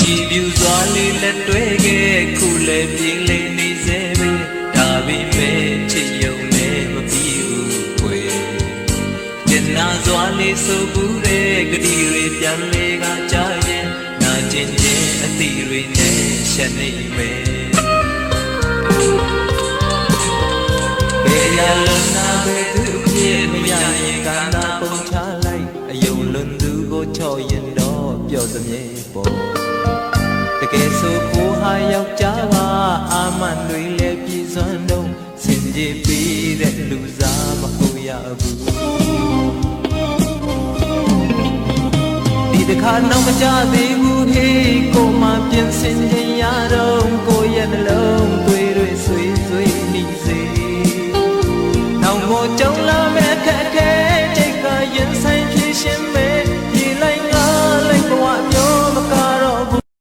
ပြူစွာလေးလက်တွဲခဲ့ခုလည်းပြေးလေးနေစေပဲဒါပေမဲ့ချစ်ယုံနဲ့မပြီးဘူးခွေကျင်နာစွာလေးဆိုဘူးတဲ့ဂတိတွေပြန်လေးကကြားရင်နာကျင်ခြင်းအသီးတွေနဲ့ရှက်နေမယ်ဘယ်ရလုံးနာပဲသူဖြစ်မရရင်ကနာပုံချလိုက်အယုံလွန်သူကိုချော့ရင်တော့ပျော်သမြဲပေါ်တကယ်ဆိုကိုဟာယောက်ျားကအာမန်တွေလည်းပြည့်စွမ်းတော့စင်ကြယ်ပြီးတဲ့လူစားမဟုတ်ရဘူးဒီတစ်ခါတော့မကြသေးဘူးဟေး